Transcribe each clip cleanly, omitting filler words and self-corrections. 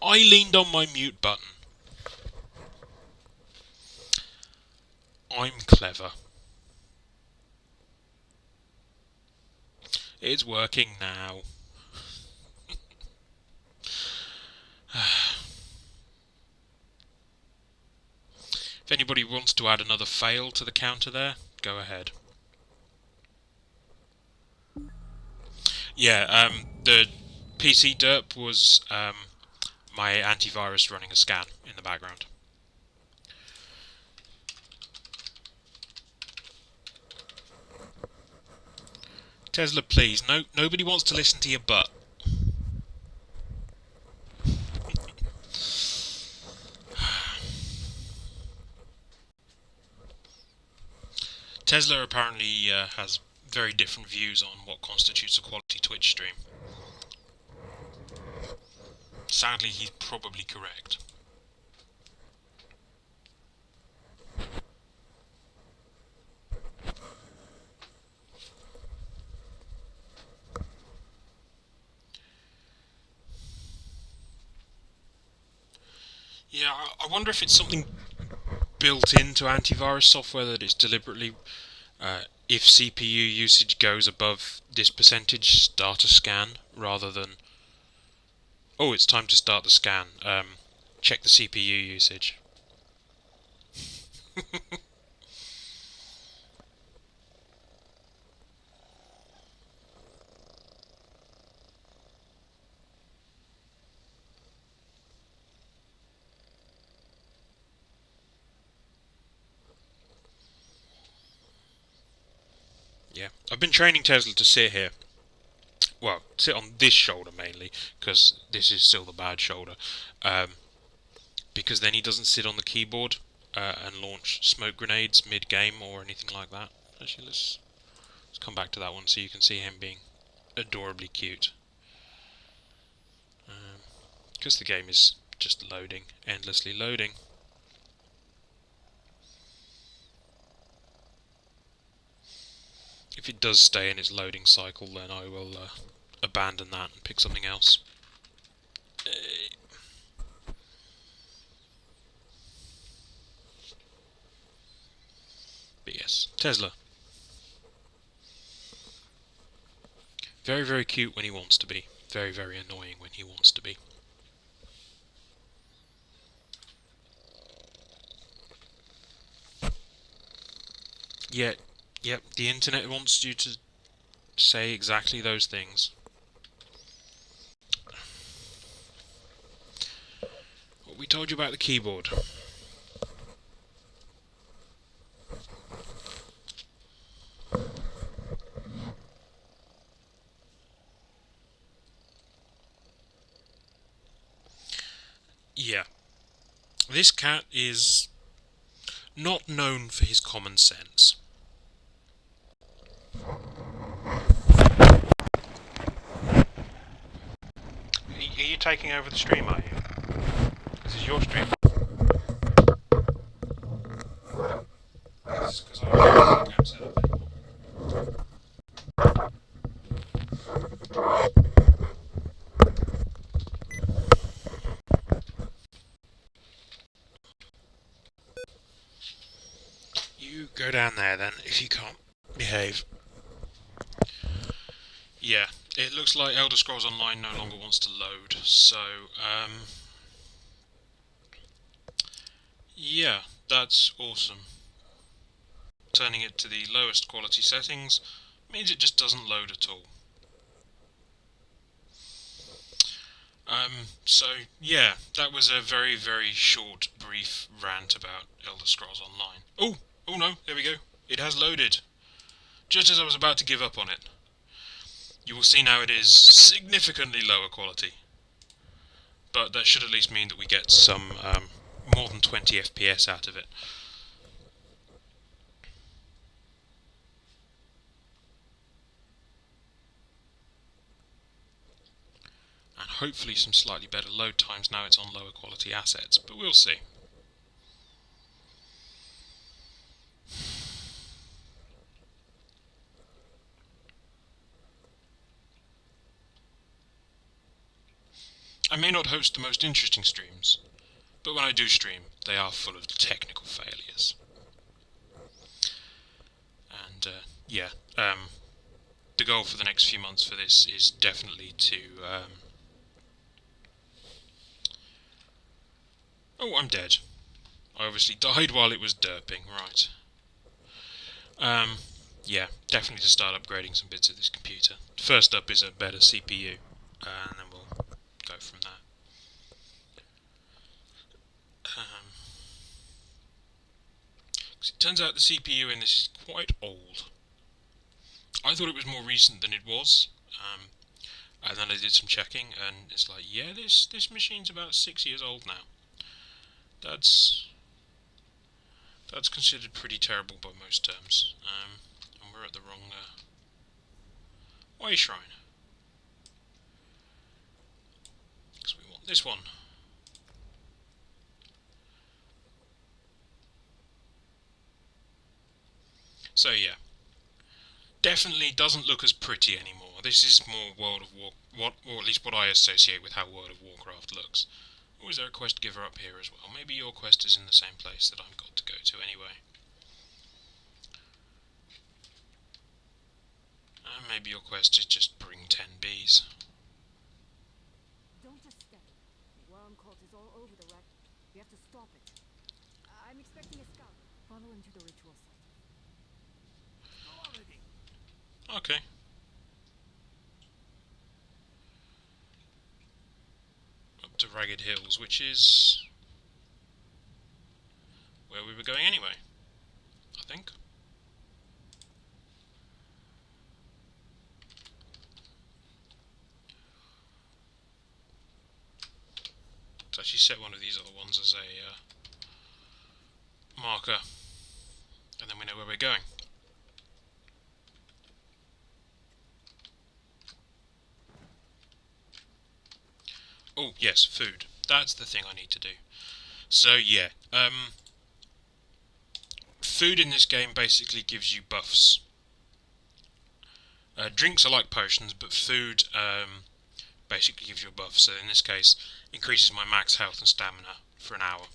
I leaned on my mute button. I'm clever. It's working now. If anybody wants to add another fail to the counter there, go ahead. Yeah, the PC derp was my antivirus running a scan in the background. Tesla, please, nobody wants to listen to your butt. Tesla apparently has very different views on what constitutes a quality Twitch stream. Sadly, he's probably correct. Yeah, I wonder if it's something built into antivirus software that it's deliberately, if CPU usage goes above this percentage, start a scan rather than, oh, it's time to start the scan. Check the CPU usage. Yeah, I've been training Tesla to sit here. Well, sit on this shoulder mainly, because this is still the bad shoulder. Because then he doesn't sit on the keyboard and launch smoke grenades mid-game or anything like that. Actually, let's come back to that one so you can see him being adorably cute. Because the game is just loading, endlessly loading. If it does stay in its loading cycle, then I will abandon that and pick something else. But yes, Tesla. Very, very cute when he wants to be. Very, very annoying when he wants to be. Yet, yep, the internet wants you to say exactly those things. What we told you about the keyboard. Yeah. This cat is not known for his common sense. Are you taking over the stream, are you? This is your stream. This is because I don't have set up anymore. You go down there then, if you can't behave. Yeah, it looks like Elder Scrolls Online no longer wants to load, so, yeah, that's awesome. Turning it to the lowest quality settings means it just doesn't load at all. So, yeah, that was a very, very short, brief rant about Elder Scrolls Online. Oh no, there we go. It has loaded. Just as I was about to give up on it. You will see now it is significantly lower quality. But that should at least mean that we get some more than 20 FPS out of it. And hopefully some slightly better load times now it's on lower quality assets, but we'll see. I may not host the most interesting streams, but when I do stream, they are full of technical failures. And yeah, the goal for the next few months for this is definitely to... Oh, I'm dead. I obviously died while it was derping, right. Yeah, definitely to start upgrading some bits of this computer. First up is a better CPU, and then we'll go from there. It turns out the CPU in this is quite old. I thought it was more recent than it was, and then I did some checking, and it's like, yeah, this machine's about 6 years old now. That's considered pretty terrible by most terms. And we're at the wrong way shrine. Because we want this one. So yeah, definitely doesn't look as pretty anymore. This is more World of War, or at least what I associate with how World of Warcraft looks. Or is there a quest giver up here as well? Maybe your quest is in the same place that I've got to go to anyway. Maybe your quest is just bring 10 bees. Don't just step. The worm cult is all over the wreck. We have to stop it. I'm expecting a scout. Follow him to the ritual site. Okay. Up to Ragged Hills, which is where we were going anyway, I think. Let's actually set one of these other ones as a marker, and then we know where we're going. Oh, yes, food. That's the thing I need to do. So, yeah. Food in this game basically gives you buffs. Drinks are like potions, but food basically gives you a buff. So, in this case, increases my max health and stamina for an hour.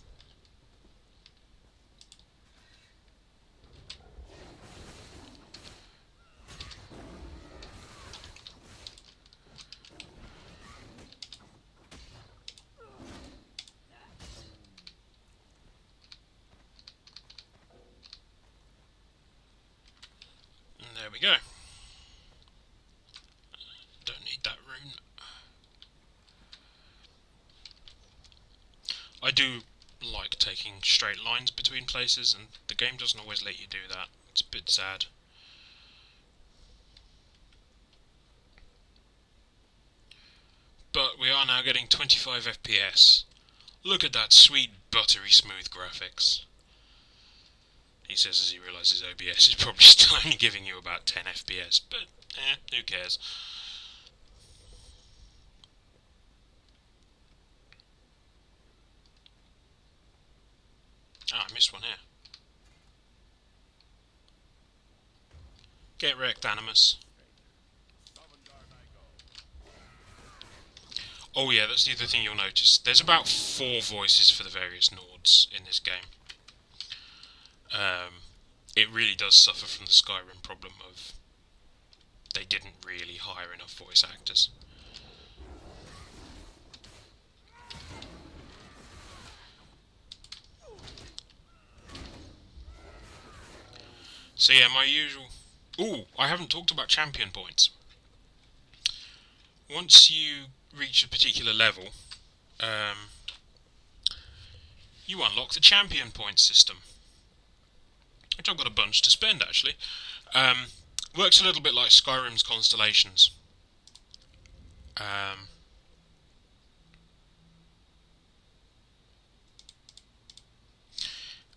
There we go. Don't need that rune. I do like taking straight lines between places, and the game doesn't always let you do that. It's a bit sad. But we are now getting 25 FPS. Look at that sweet, buttery smooth graphics. He says as he realises OBS is probably still only giving you about 10 FPS, but who cares? Ah, I missed one here. Get wrecked, Animus. Oh yeah, that's the other thing you'll notice. There's about 4 voices for the various Nords in this game. It really does suffer from the Skyrim problem of they didn't really hire enough voice actors. So yeah, my usual... Ooh, I haven't talked about champion points. Once you reach a particular level, you unlock the champion point system, which I've got a bunch to spend actually. Works a little bit like Skyrim's Constellations.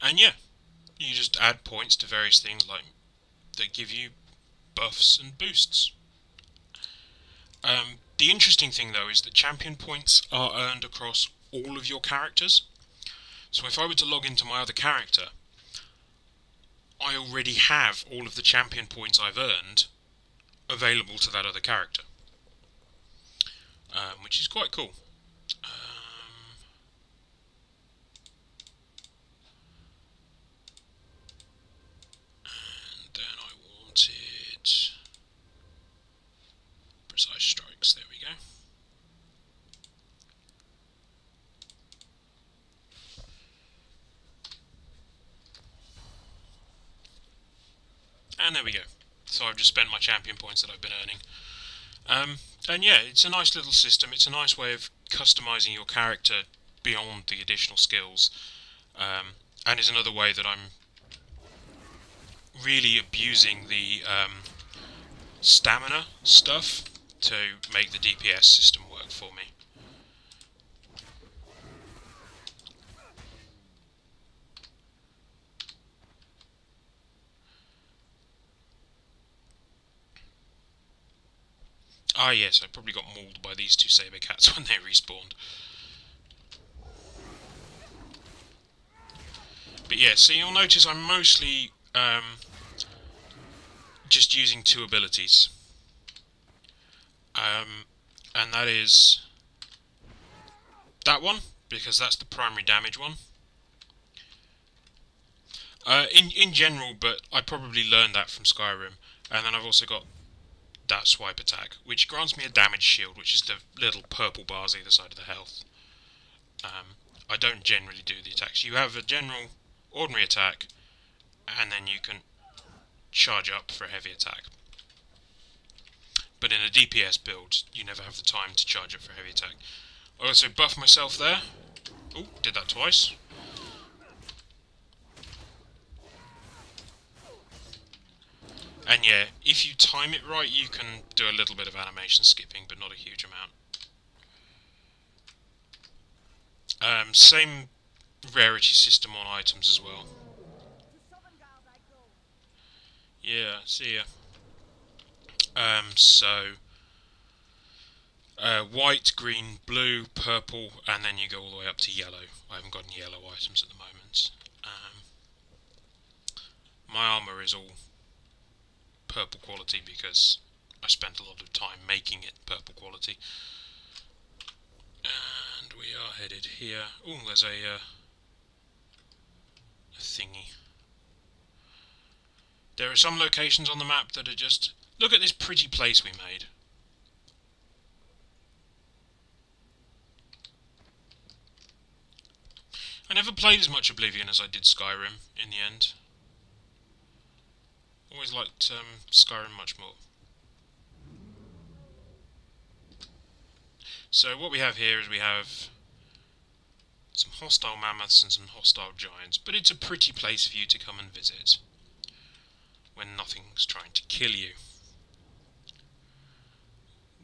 And yeah, you just add points to various things like that give you buffs and boosts. The interesting thing though is that champion points are earned across all of your characters. So if I were to log into my other character, I already have all of the champion points I've earned available to that other character, which is quite cool. And there we go. So I've just spent my champion points that I've been earning. And yeah, it's a nice little system. It's a nice way of customising your character beyond the additional skills. And it's another way that I'm really abusing the stamina stuff to make the DPS system work for me. Ah yes, I probably got mauled by these two saber cats when they respawned. But yeah, so you'll notice I'm mostly just using two abilities. And that is that one, because that's the primary damage one. In general, but I probably learned that from Skyrim. And then I've also got that swipe attack, which grants me a damage shield, which is the little purple bars either side of the health. I don't generally do the attacks. You have a general ordinary attack, and then you can charge up for a heavy attack. But in a DPS build, you never have the time to charge up for a heavy attack. I also buff myself there. Oh, did that twice. And yeah, if you time it right, you can do a little bit of animation skipping, but not a huge amount. Same rarity system on items as well. Yeah, see ya. White, green, blue, purple, and then you go all the way up to yellow. I haven't got any yellow items at the moment. My armour is all purple quality because I spent a lot of time making it purple quality. And we are headed here. Oh, there's a thingy. There are some locations on the map that are just... Look at this pretty place we made. I never played as much Oblivion as I did Skyrim in the end. Always liked Skyrim much more. So what we have here is we have some hostile mammoths and some hostile giants, but it's a pretty place for you to come and visit when nothing's trying to kill you.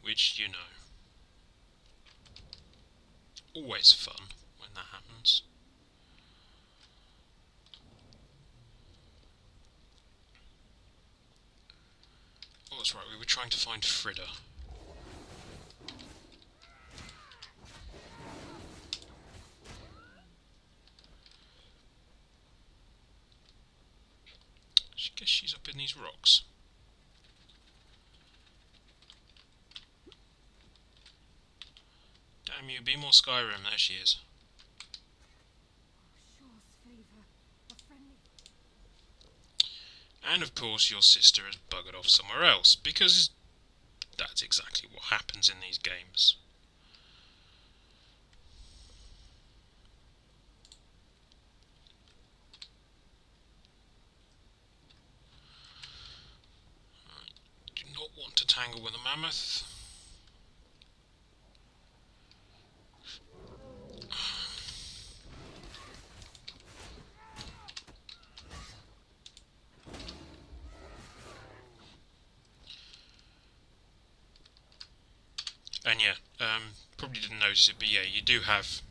Which, you know, always fun when that happens. Oh, that's right, we were trying to find Frida. I guess she's up in these rocks. Damn you, be more Skyrim, there she is. And of course your sister has buggered off somewhere else, because that's exactly what happens in these games. I do not want to tangle with a mammoth. And yeah, probably didn't notice it, but yeah, you do have,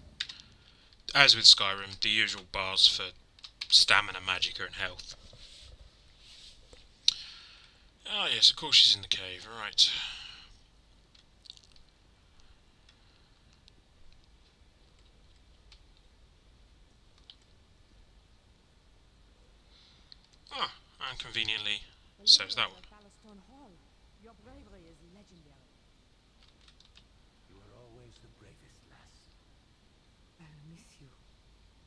as with Skyrim, the usual bars for stamina, magicka and health. Ah yes, of course she's in the cave, right. Ah, and conveniently, so's that one. Your bravery is legendary. You are always the bravest, lass. I'll miss you.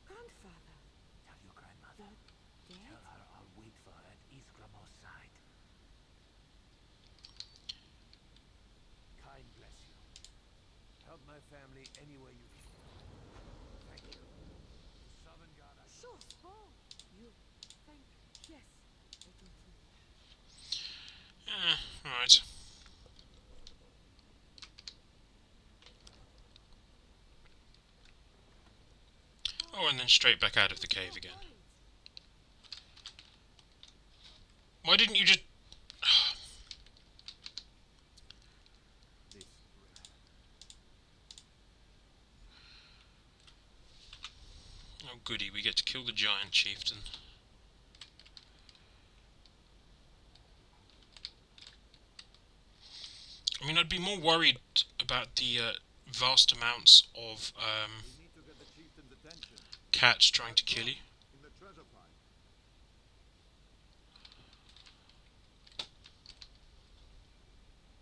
Grandfather. Tell your grandmother. Dead? Tell her I'll wait for her at Ysgramor's side. Kind bless you. Help my family any way you can. Thank you. Southern God, I... Sure, Spawn. You... Thank... Yes. I do too. Right. Oh, and then straight back out of the cave again. Why didn't you just... This. Oh goody, we get to kill the giant chieftain. I mean, I'd be more worried about the vast amounts of We need to get the chieftain's attention. cats trying to kill you. In the treasure pile.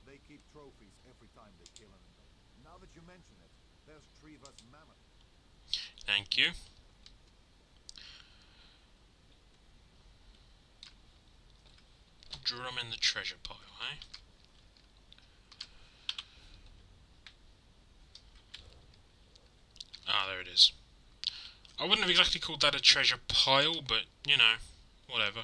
They keep trophies every time they kill an invader. Now that you mention it, there's Treva's mammoth. Thank you. Drum in the treasure pile, eh? Ah, there it is. I wouldn't have exactly called that a treasure pile, but, you know, whatever.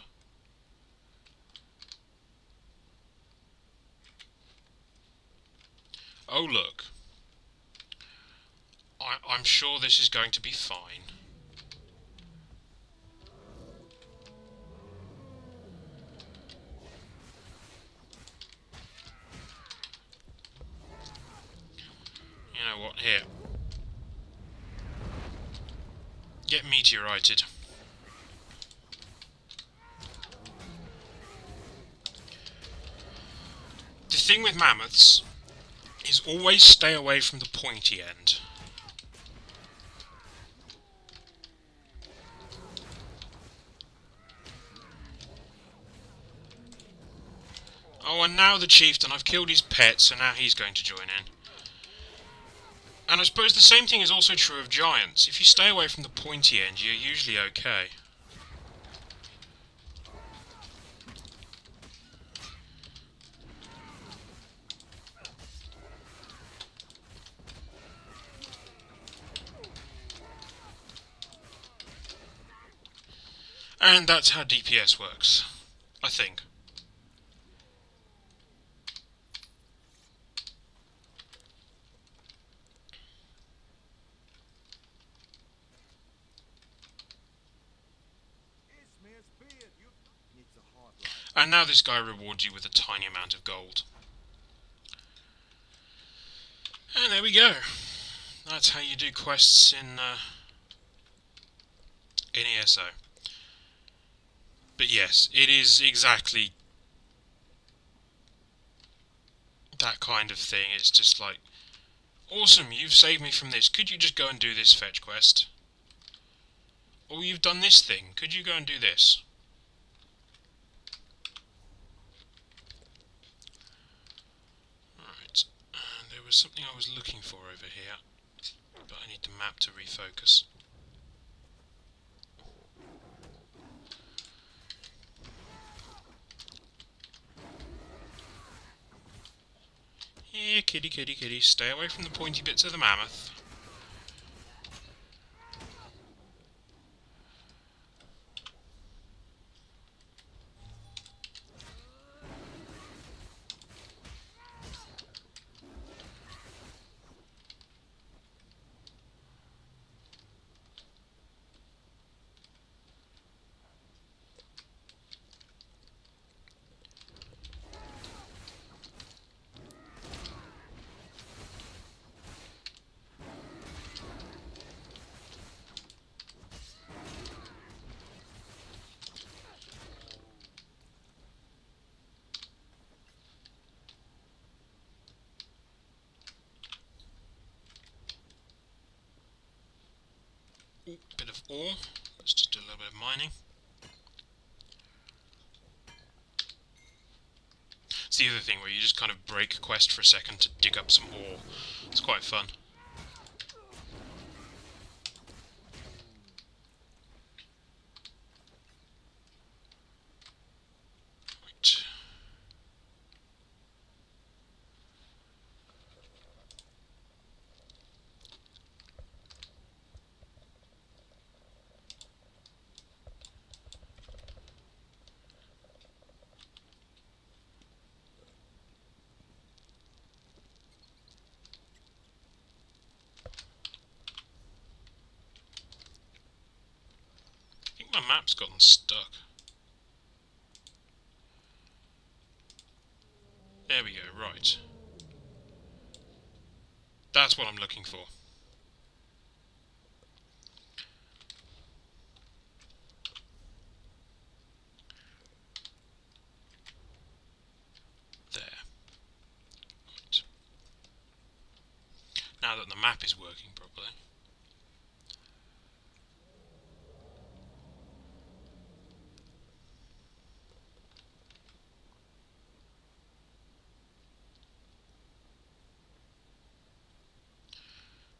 Oh, look. I'm sure this is going to be fine. You know what, here. Get meteorited. The thing with mammoths is always stay away from the pointy end. Oh, and now the chieftain, I've killed his pet, so now he's going to join in. And I suppose the same thing is also true of giants. If you stay away from the pointy end, you're usually okay. And that's how DPS works, I think. Ismir's beard, you needs a hard line. And now this guy rewards you with a tiny amount of gold. And there we go. That's how you do quests in ESO. But yes, it is exactly that kind of thing. It's just like, awesome, you've saved me from this. Could you just go and do this fetch quest? Or you've done this thing. Could you go and do this? Right, and there was something I was looking for over here, but I need the map to refocus. Here, kitty, kitty, kitty, stay away from the pointy bits of the mammoth. Ooh, bit of ore. Let's just do a little bit of mining. It's the other thing where you just kind of break a quest for a second to dig up some ore. It's quite fun. Right. map's gotten stuck. There we go, right. That's what I'm looking for. There. Right. Now that the map is working properly.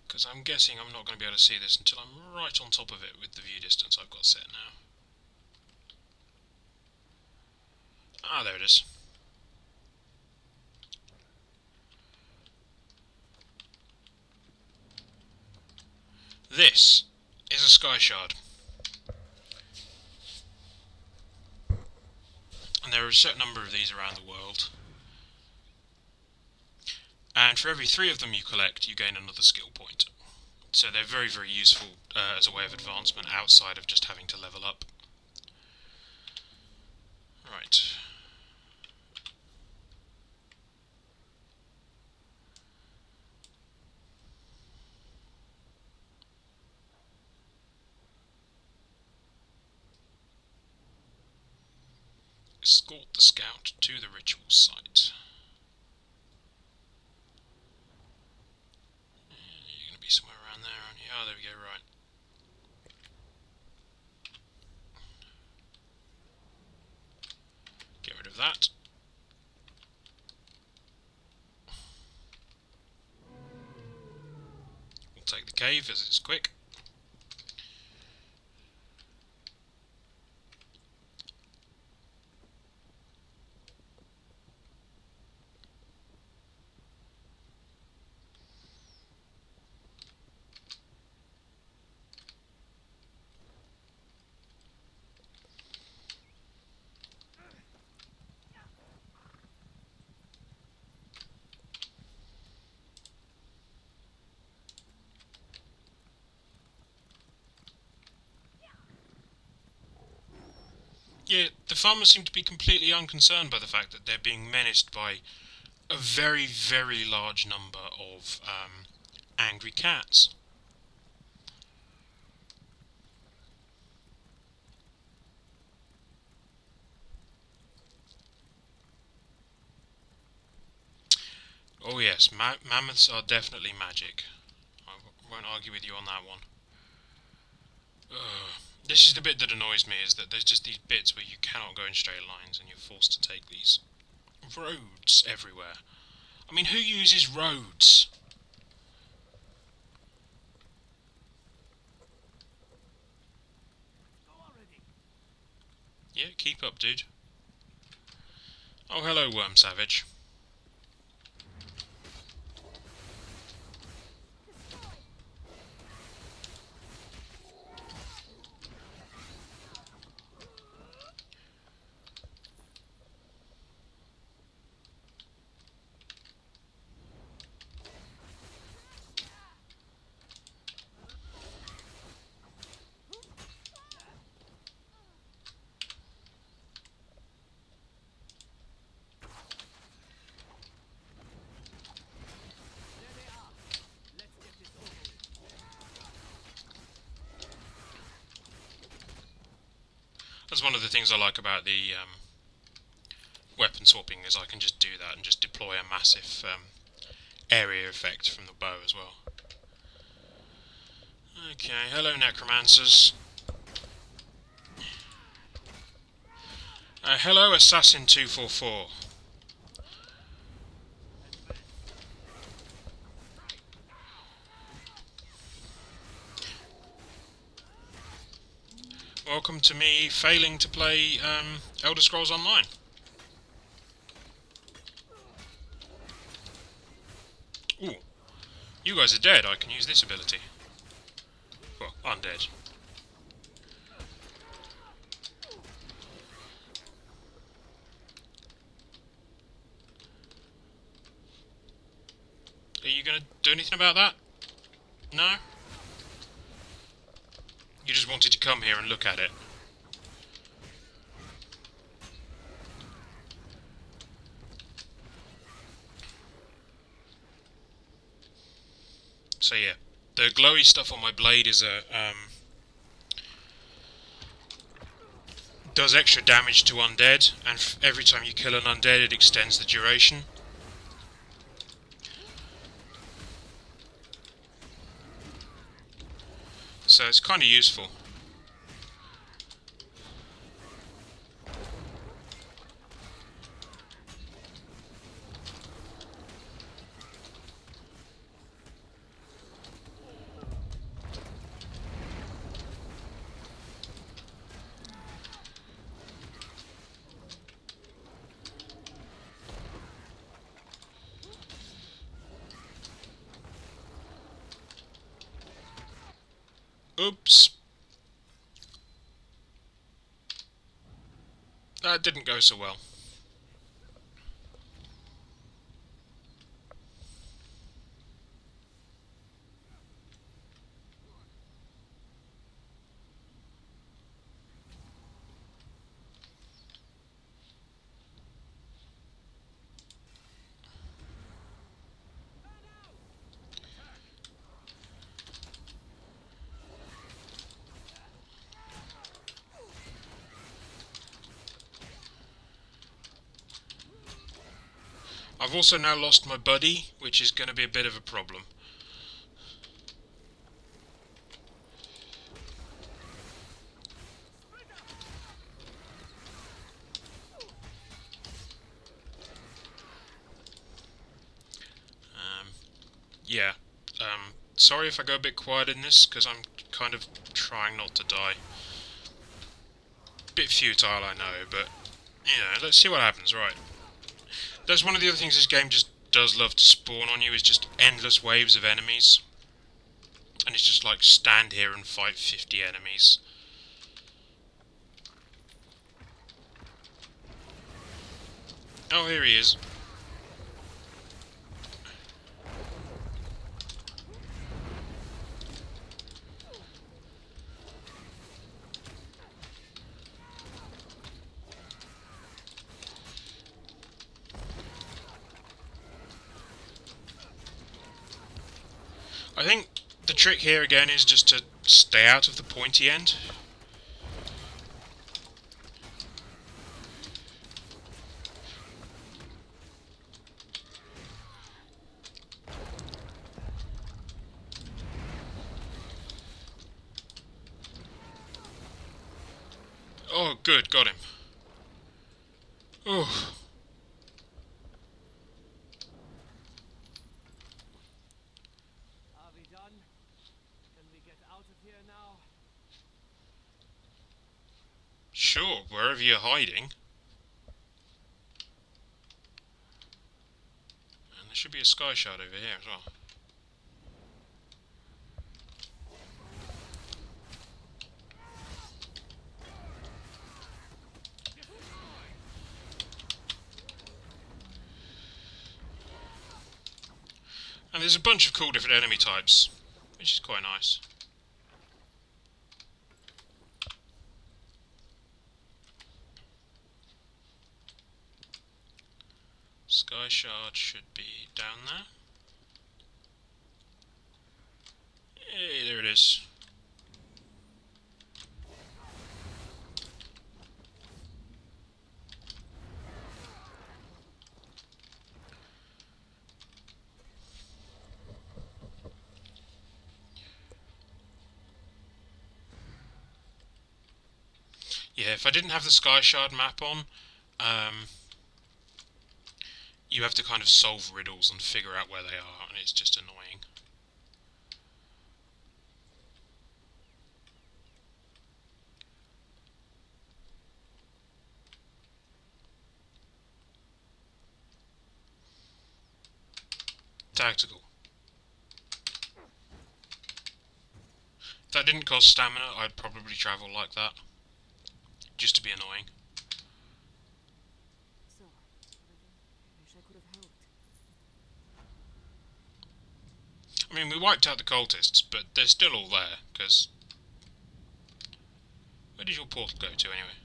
Because I'm guessing I'm not going to be able to see this until I'm right on top of it with the view distance I've got set now. Ah, there it is. This is a sky shard. And there are a certain number of these around the world. And for every 3 of them you collect, you gain another skill point. So they're very, very useful as a way of advancement outside of just having to level up. Right. Escort the scout to the ritual site. You're going to be somewhere around there, aren't you? Oh, there we go, right. Get rid of that. We'll take the cave as it's quick. Yeah, the farmers seem to be completely unconcerned by the fact that they're being menaced by a very, very large number of angry cats. Oh yes, mammoths are definitely magic. I won't argue with you on that one. This is the bit that annoys me, is that there's just these bits where you cannot go in straight lines and you're forced to take these roads everywhere. I mean, who uses roads? Yeah, keep up, dude. Oh, hello, Worm Savage. That's one of the things I like about the weapon swapping, is I can just do that and just deploy a massive area effect from the bow as well. Okay, hello necromancers. Hello Assassin 244. Welcome to me failing to play Elder Scrolls Online. Ooh, you guys are dead. I can use this ability. Well, undead. Are you going to do anything about that? No? You just wanted to come here and look at it. So yeah, the glowy stuff on my blade is a does extra damage to undead, and every time you kill an undead, it extends the duration. So it's kind of useful. Oops. That didn't go so well. I've also now lost my buddy, which is going to be a bit of a problem. Yeah. Sorry if I go a bit quiet in this, because I'm kind of trying not to die. Bit futile, I know, but, you know, let's see what happens, right. That's one of the other things this game just does love to spawn on you, is just endless waves of enemies. And it's just like, stand here and fight 50 enemies. Oh, here he is. I think the trick here again is just to stay out of the pointy end. Oh, good, got him. Oh. Are we done? Can we get out of here now? Sure, wherever you're hiding. And there should be a sky shard over here as well. And there's a bunch of cool different enemy types, which is quite nice. Sky shard should be down there. Hey, there it is. Yeah, if I didn't have the Sky Shard map on, you have to kind of solve riddles and figure out where they are, and it's just annoying. Tactical. If that didn't cost stamina, I'd probably travel like that. Just to be annoying. So, I wish I could have helped. I mean, we wiped out the cultists, but they're still all there, because... Where did your portal go to, anyway?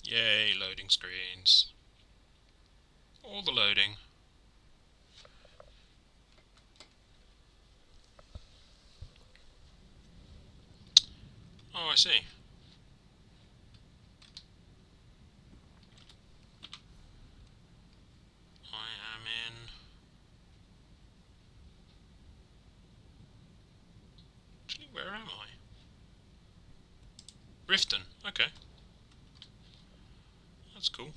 Yay, loading screens. All the loading. Oh, I see. I am in... Actually, where am I? Riften, okay. That's cool.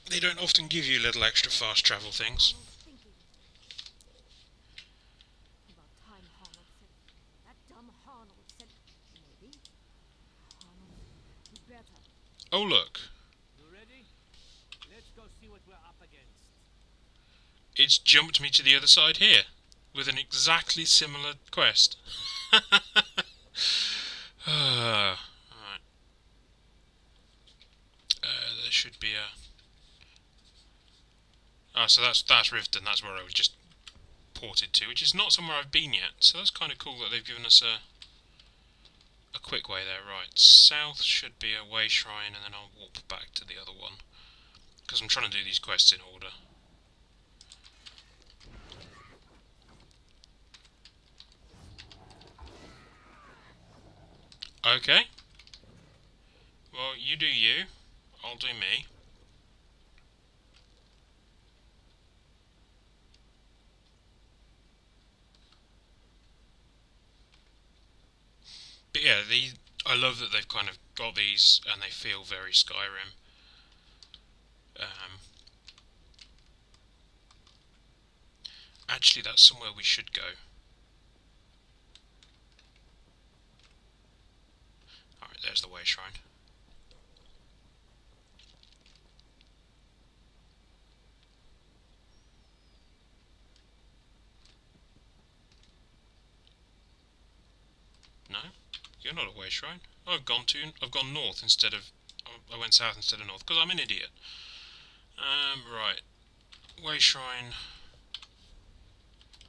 They don't often give you little extra fast travel things. I was thinking. About time Arnold said. That dumb Arnold said. Maybe. Arnold, you better. Oh look, You ready? Let's go see what we're up against. it's jumped me to the other side here, with an exactly similar quest. Right. There should be a... Ah, so that's Riften, that's where I was just ported to, which is not somewhere I've been yet, so that's kind of cool that they've given us a quick way there. Right, south should be a way shrine, and then I'll warp back to the other one, because I'm trying to do these quests in order. Okay. Well, you do you, I'll do me. But yeah, I love that they've kind of got these, and they feel very Skyrim. Actually, that's somewhere we should go. Alright, there's the way shrine. No? You're not a way shrine. I've gone north instead of... I went south instead of north, because I'm an idiot. Right. Way shrine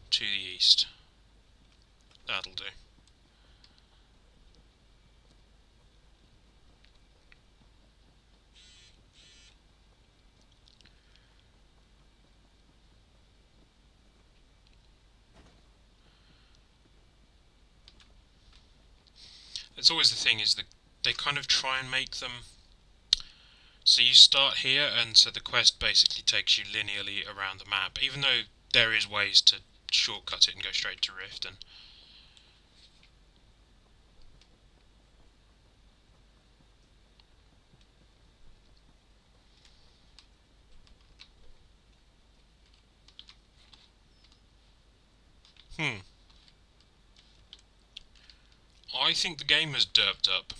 to the east. That'll do. It's always the thing is that they kind of try and make them... So you start here, and so the quest basically takes you linearly around the map, even though there is ways to shortcut it and go straight to Riften. I think the game has derped up.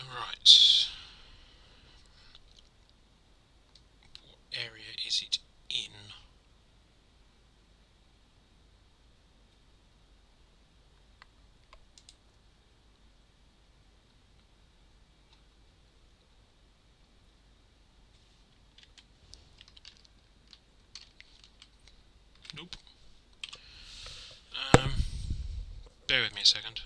Right. What area is it in? Nope. Bear with me a second.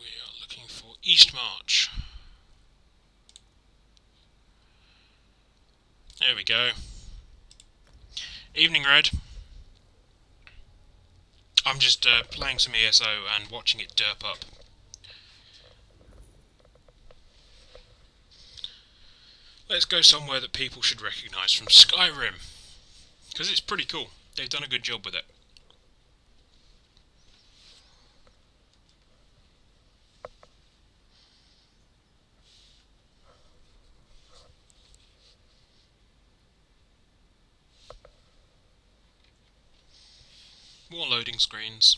We are looking for Eastmarch. There we go. Evening, Red. I'm just playing some ESO and watching it derp up. Let's go somewhere that people should recognise from Skyrim, because it's pretty cool. They've done a good job with it. More loading screens.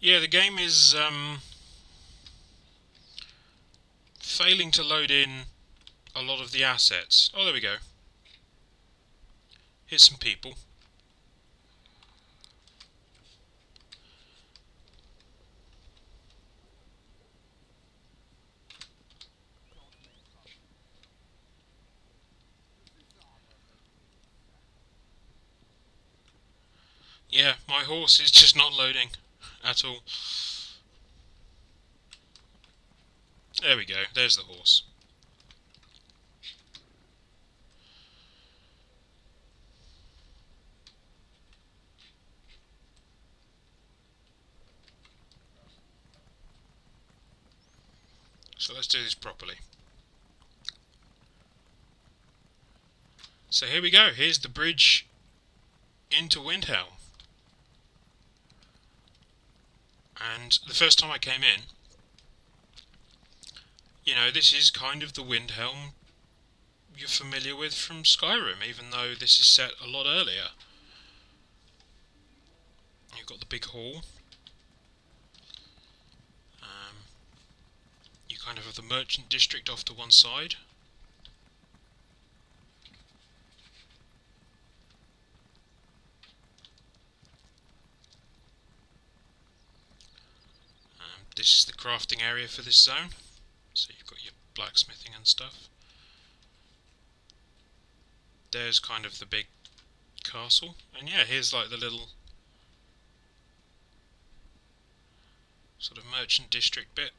Yeah, the game is failing to load in a lot of the assets. Oh, there we go. Here's some people. Yeah, my horse is just not loading at all. There we go, there's the horse. So let's do this properly. So here we go, here's the bridge into Windhelm. And the first time I came in, you know, this is kind of the Windhelm you're familiar with from Skyrim, even though this is set a lot earlier. You've got the big hall. You kind of have the merchant district off to one side. This is the crafting area for this zone. So you've got your blacksmithing and stuff. There's kind of the big castle. And yeah, here's like the little sort of merchant district bit.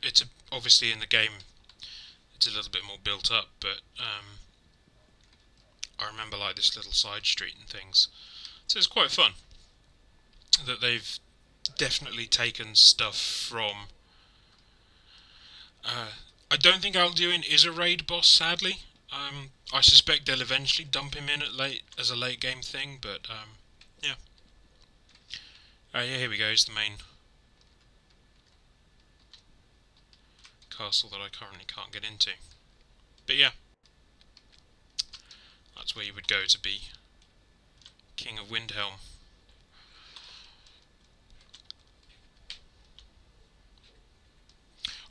It's obviously in the game it's a little bit more built up, but I remember like this little side street and things. So it's quite fun that they've definitely taken stuff from... I don't think Alduin is a raid boss, sadly. I suspect they'll eventually dump him in as a late game thing, but yeah. Yeah, here we go, it's the main castle that I currently can't get into. But yeah, that's where you would go to be King of Windhelm.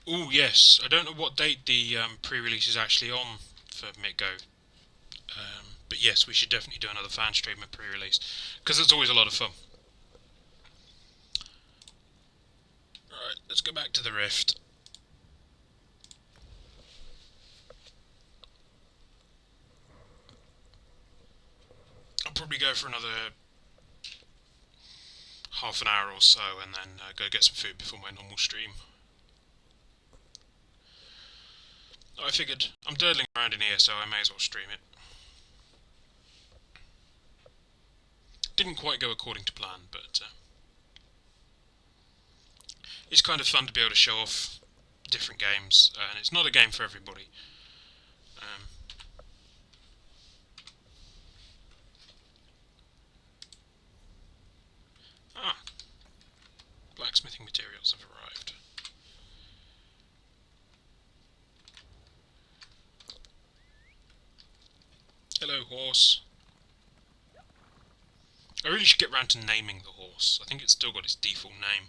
Oh yes, I don't know what date the pre-release is actually on for MitGo. But yes, we should definitely do another fan stream at pre-release, because it's always a lot of fun. Alright, let's go back to the Rift. I'll probably go for another half an hour or so and then go get some food before my normal stream. I figured I'm durdling around in here, so I may as well stream it. Didn't quite go according to plan, but it's kind of fun to be able to show off different games, and it's not a game for everybody. Blacksmithing materials have arrived. Hello, horse. I really should get round to naming the horse. I think it's still got its default name.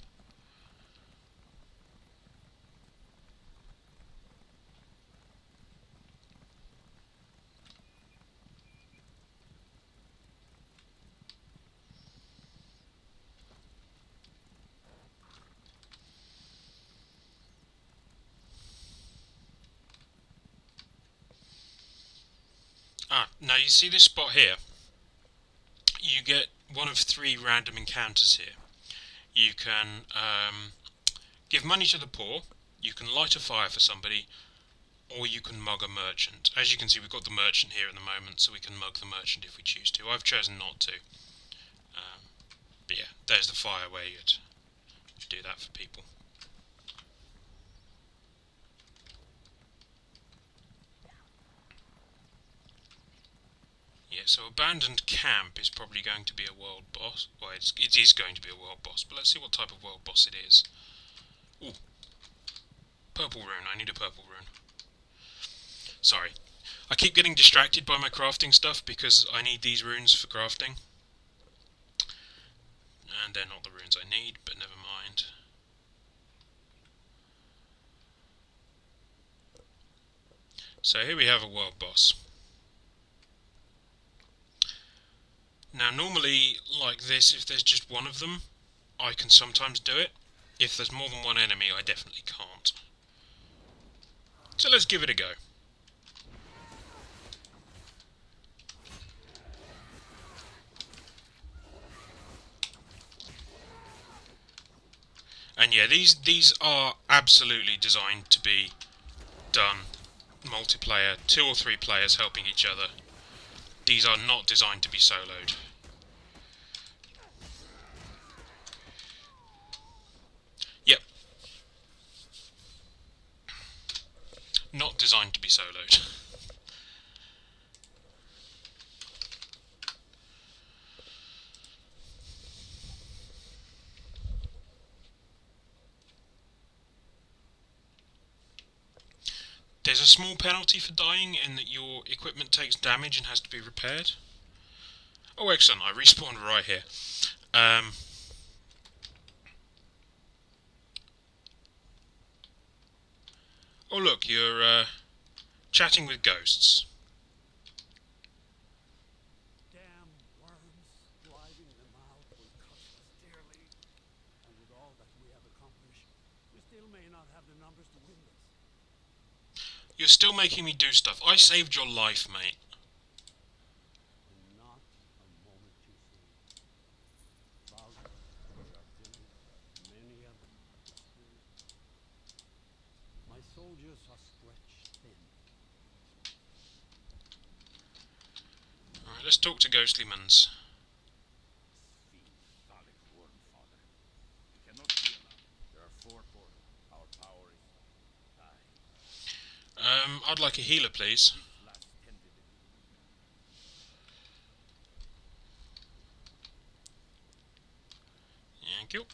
Now you see this spot here? You get one of 3 random encounters here. You can give money to the poor, you can light a fire for somebody, or you can mug a merchant. As you can see, we've got the merchant here at the moment, so we can mug the merchant if we choose to. I've chosen not to. But yeah, there's the fire where you'd do that for people. Yeah, so Abandoned Camp is probably going to be a world boss. Well, it is going to be a world boss, but let's see what type of world boss it is. Ooh. Purple rune, I need a purple rune. Sorry. I keep getting distracted by my crafting stuff because I need these runes for crafting. And they're not the runes I need, but never mind. So here we have a world boss. Now normally, like this, if there's just one of them, I can sometimes do it. If there's more than one enemy, I definitely can't. So let's give it a go. And yeah, these are absolutely designed to be done multiplayer, 2 or 3 players helping each other. These are not designed to be soloed. Yep. Not designed to be soloed. There's a small penalty for dying in that your equipment takes damage and has to be repaired. Oh, excellent, I respawned right here. Oh look, you're chatting with ghosts. Damn worms, driving them out will cost us dearly. And with all that we have accomplished, we still may not have the numbers to win this. You're still making me do stuff. I saved your life, mate. And not a moment too soon. Valga, Artillery, many others. My soldiers are stretched thin. Alright, let's talk to Ghostly-mans. Solid worm, father. We cannot be allowed. There are 4 portals. Our power is high. I'd like a healer, please. Last tended it. Thank you.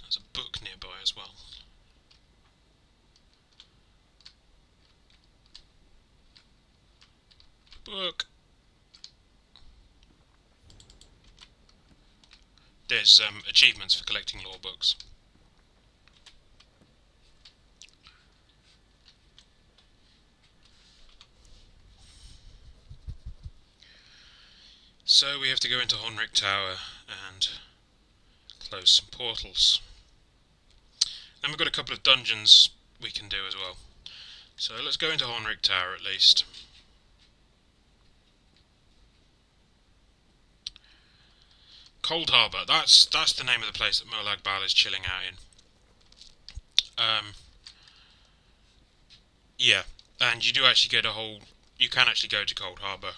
There's a book nearby as well. Book. There's achievements for collecting lore books. So we have to go into Honric Tower and close some portals. And we've got a couple of dungeons we can do as well. So let's go into Honric Tower at least. Cold Harbour, that's the name of the place that Molag Bal is chilling out in. Yeah, and you do actually get you can actually go to Cold Harbour,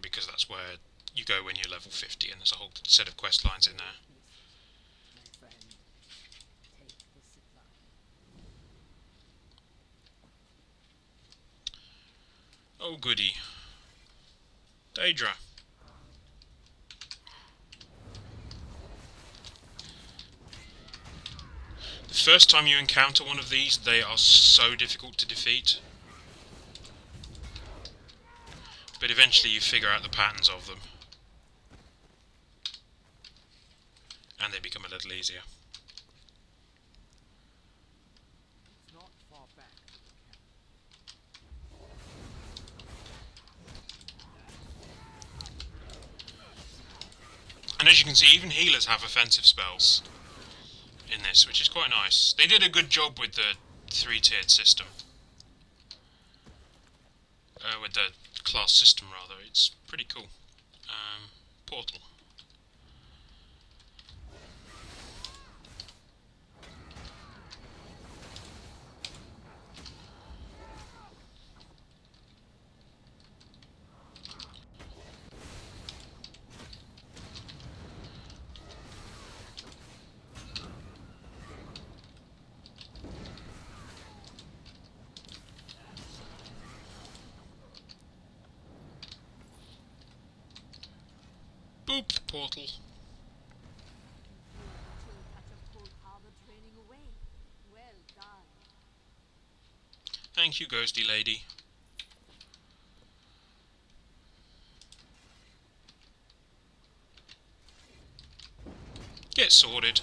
because that's where you go when you're level 50, and there's a whole set of quest lines in there. My friend, take the supply. Oh goody. Daedra. The first time you encounter one of these, they are so difficult to defeat. But eventually you figure out the patterns of them. And they become a little easier. It's not far back to the camp. And as you can see, even healers have offensive spells in this, which is quite nice. They did a good job with the 3-tiered system. With the class system, rather. It's pretty cool. Portal. Boop, portal. Until catch up Cold Harbor training away. Well done. Thank you, ghosty lady. Get sorted.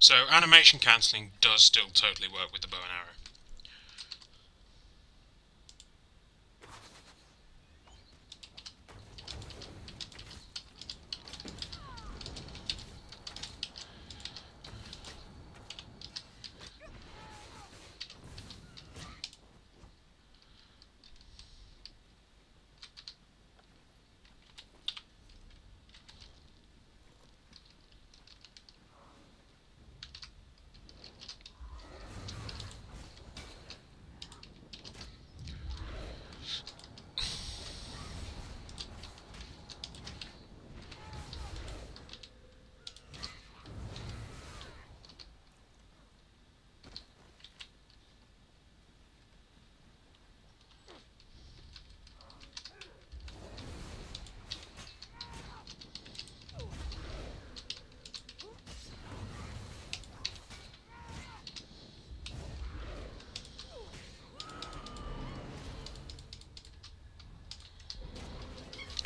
So animation cancelling does still totally work with the bow and arrow.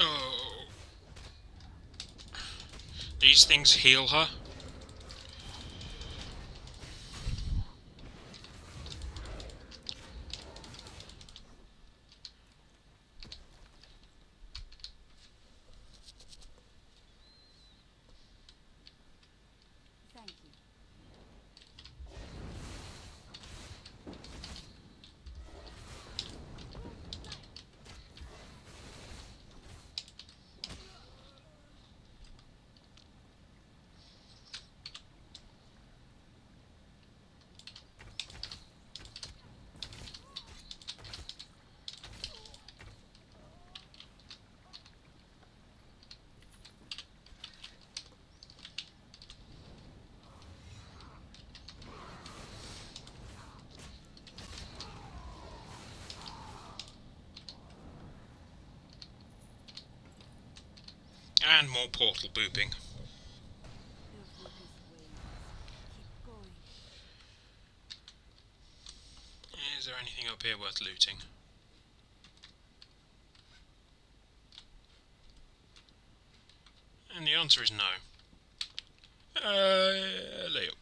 Oh. These things heal her. Thank you. And more portal booping. Illuthis wanes. Keep going. Is there anything up here worth looting? And the answer is no. Lay up.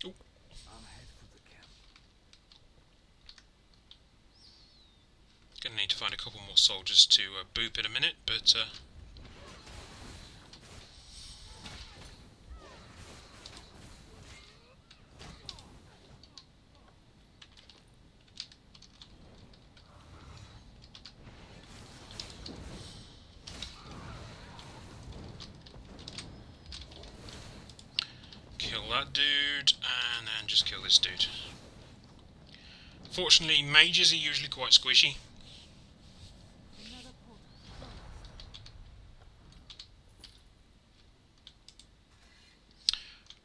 I'll head for the camp. Gonna need to find a couple more soldiers to boop in a minute, but kill that dude, and then just kill this dude. Fortunately, mages are usually quite squishy. Another portal.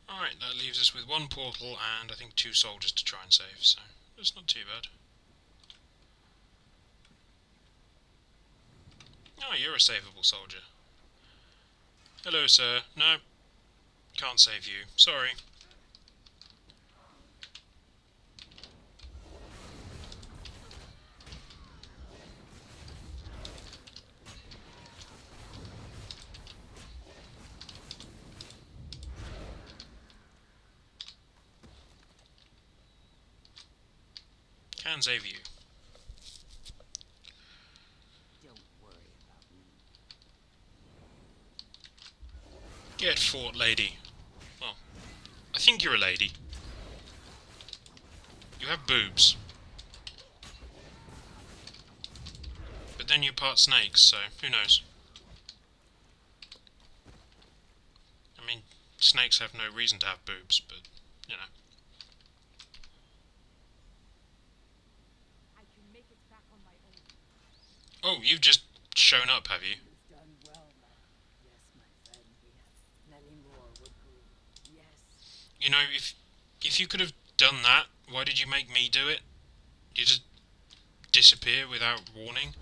Alright, that leaves us with one portal and I think 2 soldiers to try and save, so that's not too bad. Oh, you're a savable soldier. Hello, sir. No, can't save you. Sorry. Can save you. Don't worry about me. Get fought, lady. Well, I think you're a lady. You have boobs. But then you're part snakes, so who knows? I mean, snakes have no reason to have boobs, but, you know. I can make it back on my own. Oh, you've just shown up, have you? You've done well, man. Yes, my friend, we have many more would prove. Yes. You know, if you could have done that, why did you make me do it? You just disappear without warning?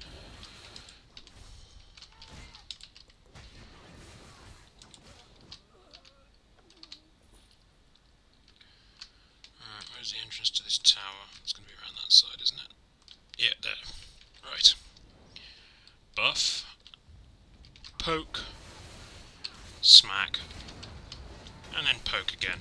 Alright, where's the entrance to this tower? It's going to be around that side, isn't it? Yeah, there. Right. Buff. Poke. Smack. And then poke again.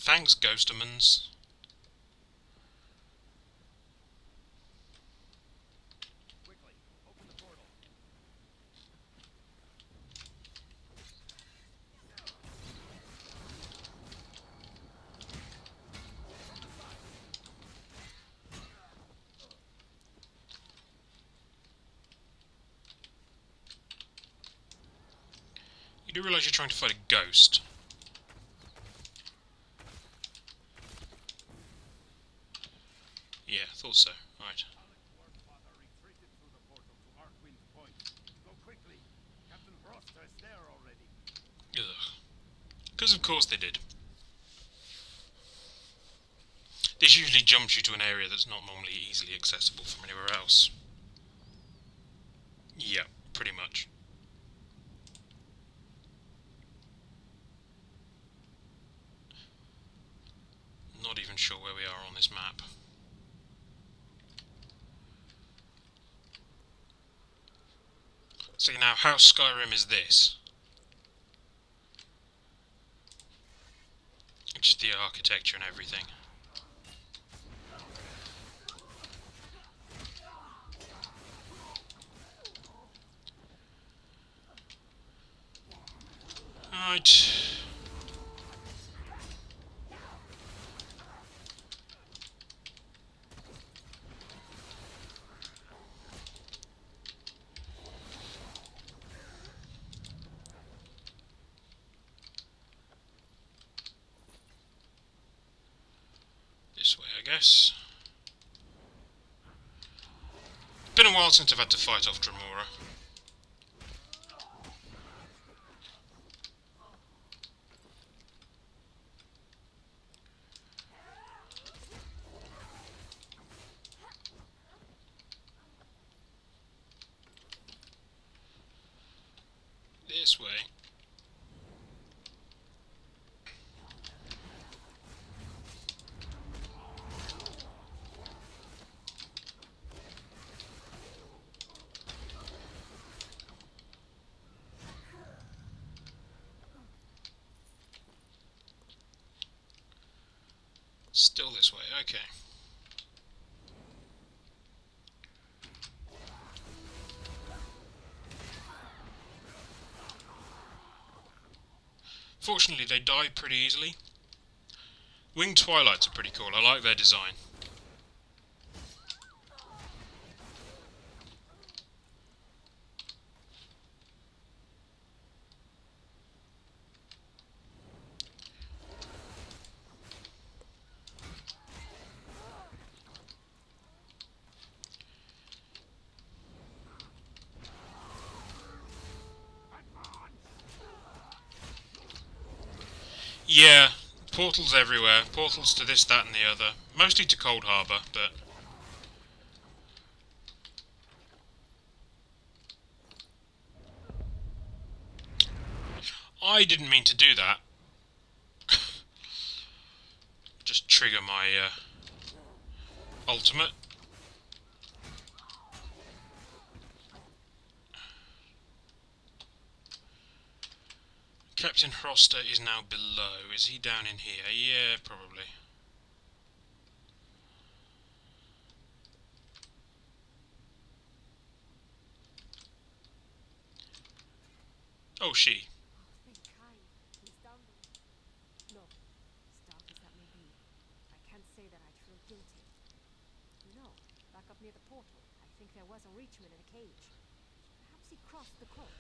Thanks, Ghostamans. Quickly, open the portal. You do realise you're trying to fight a ghost? Yeah, thought so. Right. Father retreated through the portal to Arcwind Point. Go quickly. Captain Froster is there already. Ugh. Because of course they did. This usually jumps you to an area that's not normally easily accessible from anywhere else. Yeah, pretty much. Not even sure where we are on this map. So now, how Skyrim is this? Just the architecture and everything. Right. This way, I guess. Been a while since I've had to fight off Dremora. This way. Still this way, okay. Fortunately, they die pretty easily. Winged Twilights are pretty cool, I like their design. Yeah, portals everywhere. Portals to this, that and the other. Mostly to Cold Harbour, but... I didn't mean to do that. Just trigger my ultimate. Captain Froster is now below. Is he down in here? Yeah, probably. Oh, she. Thank Kai. He's down there. No, as dark as that may be, I can't say that I'd feel guilty. No, back up near the portal, I think there was a Reachman in a cage. Perhaps he crossed the court.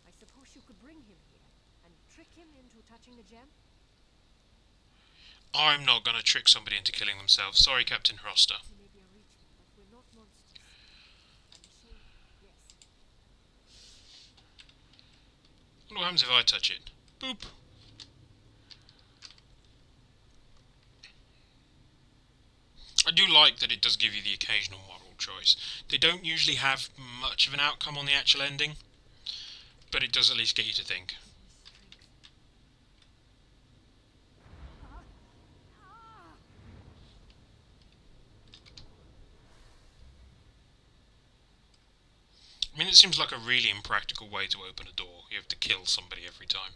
I suppose you could bring him here and trick him into touching the gem? I'm not going to trick somebody into killing themselves. Sorry, Captain Hroster. He may be a Reachman, but we're not monsters. I'm ashamed, yes. What happens if I touch it? Boop. I do like that it does give you the occasional moral choice. They don't usually have much of an outcome on the actual ending, but it does at least get you to think. I mean, it seems like a really impractical way to open a door. You have to kill somebody every time.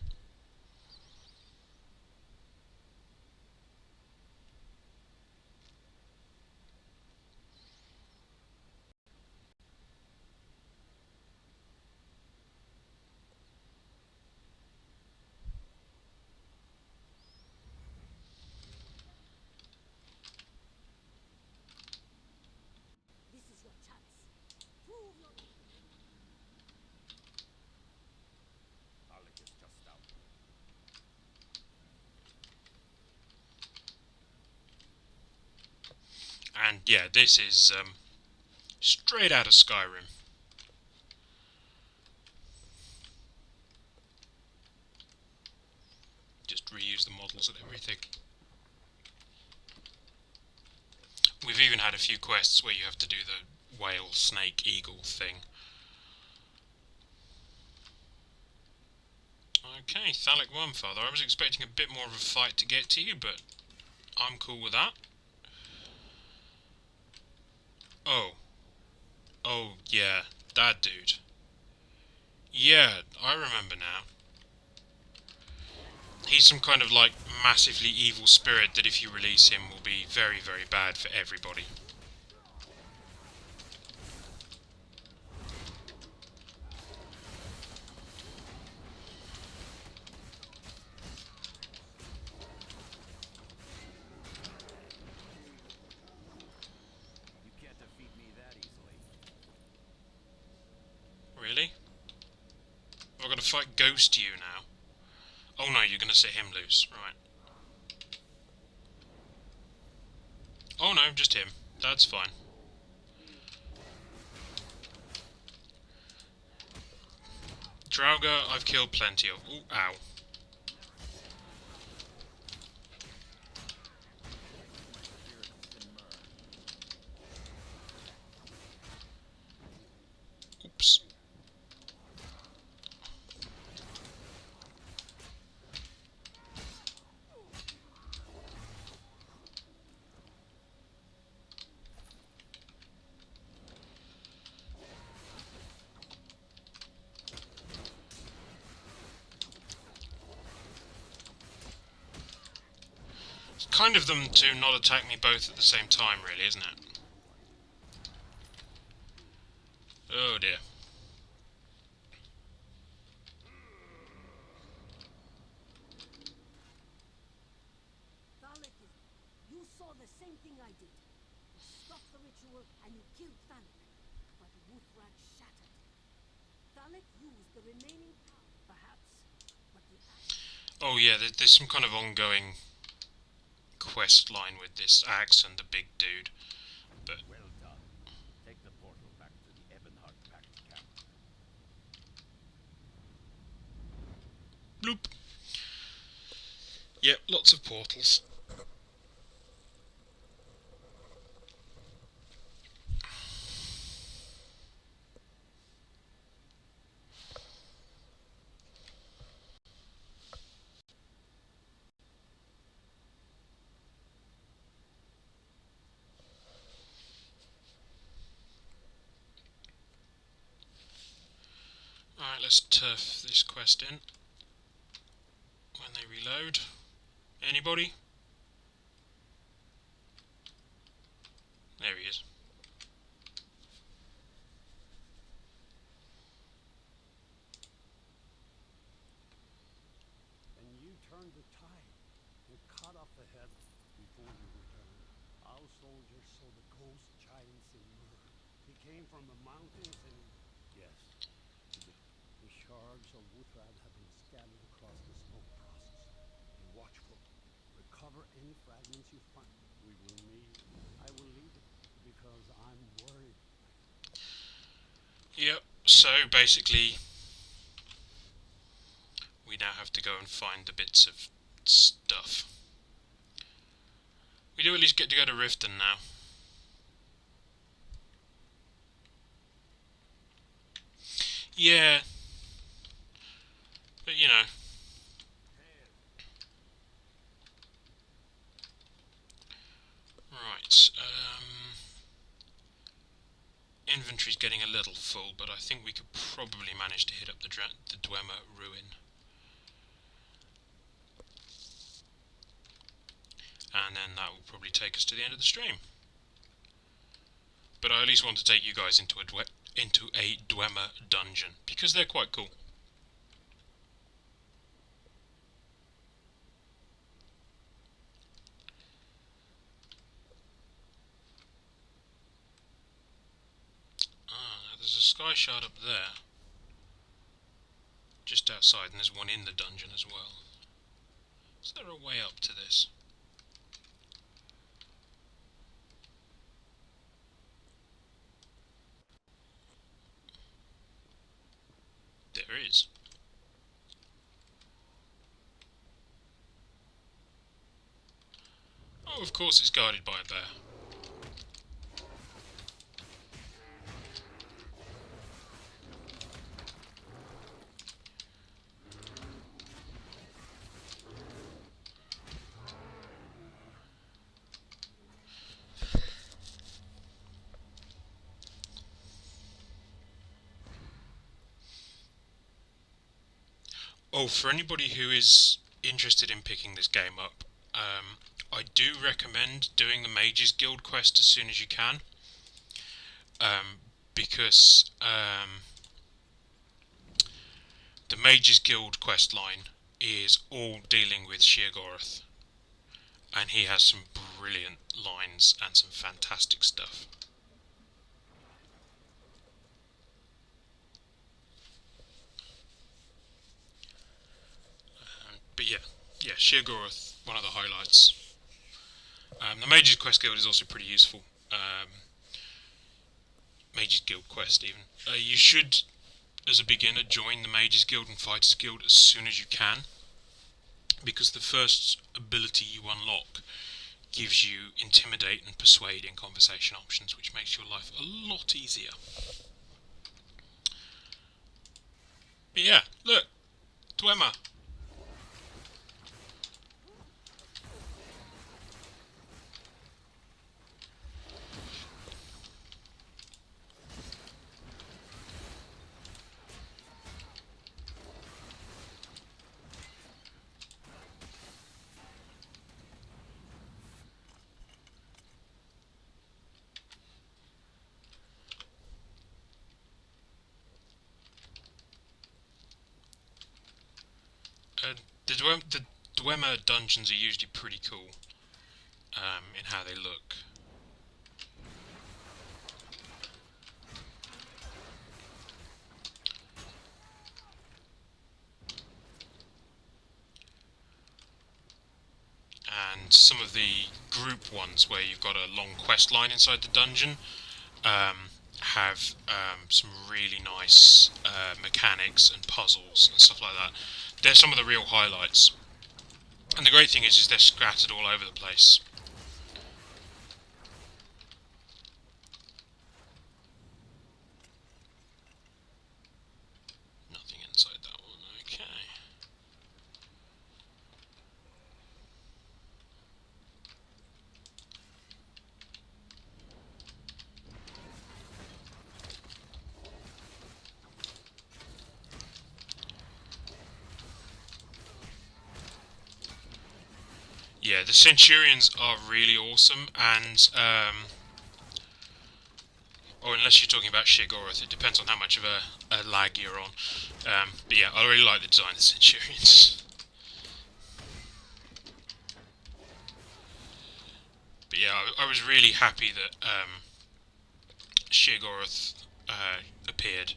This is your chance. Prove your... Alec is just out. And yeah, this is straight out of Skyrim. Just reuse the models and everything. We've even had a few quests where you have to do the whale, snake, eagle thing. Okay, Thalic Wormfather. I was expecting a bit more of a fight to get to you, but I'm cool with that. Oh. Oh, yeah, that dude. Yeah, I remember now. He's some kind of, like, massively evil spirit that if you release him will be very, very bad for everybody. You can't defeat me that easily. Really? I've got to fight Ghost you now. Oh no, you're going to set him loose, right. Oh no, just him. That's fine. Draugr, I've killed plenty of. Ooh, ow. Oops. It's kind of them to not attack me both at the same time, really, isn't it? Oh dear. Thalek, you saw the same thing I did. You stopped the ritual and you killed Thalek. But Wuthrak shattered. Thalek used the remaining power, perhaps. But the axe... Oh yeah, there's some kind of ongoing quest line with this axe and the big dude. But Well done. Take the portal back to the Ebonheart Pact camp. bloop. Yep, lots of portals. Alright, let's turf this quest in. When they reload. Anybody? There he is. came from the mountains and... Yes. The shards of Wuthran have been scattered across the smoke crosses. Be watchful. Recover any fragments you find. We will need. I will lead it because I'm worried. Yep, so basically we now have to go and find the bits of stuff. We do at least get to go to Riften now. Yeah. But you know. Right, inventory's getting a little full, but I think we could probably manage to hit up the Dwemer ruin. And then that will probably take us to the end of the stream. But I at least want to take you guys into a Dwemer dungeon, because they're quite cool. There's a sky shard up there, just outside, and there's one in the dungeon as well. Is there a way up to this? There is. Oh, of course it's guarded by a bear. Oh, for anybody who is interested in picking this game up, I do recommend doing the Mages Guild quest as soon as you can, because the Mages Guild quest line is all dealing with Sheogorath, and he has some brilliant lines and some fantastic stuff. But yeah, Sheogorath, one of the highlights. The Mages Quest Guild is also pretty useful. Mages Guild Quest, even. You should, as a beginner, join the Mages Guild and Fighters Guild as soon as you can, because the first ability you unlock gives you Intimidate and Persuade in conversation options, which makes your life a lot easier. But yeah, look, Dwemer. The Dwemer dungeons are usually pretty cool in how they look. And some of the group ones where you've got a long quest line inside the dungeon have some really nice mechanics and puzzles and stuff like that. They're some of the real highlights. And the great thing is they're scattered all over the place. Nothing inside that one, okay. Yeah, the Centurions are really awesome, and or unless you're talking about Sheogorath, it depends on how much of a lag you're on. But yeah, I really like the design of the Centurions. But yeah, I was really happy that Sheogorath appeared.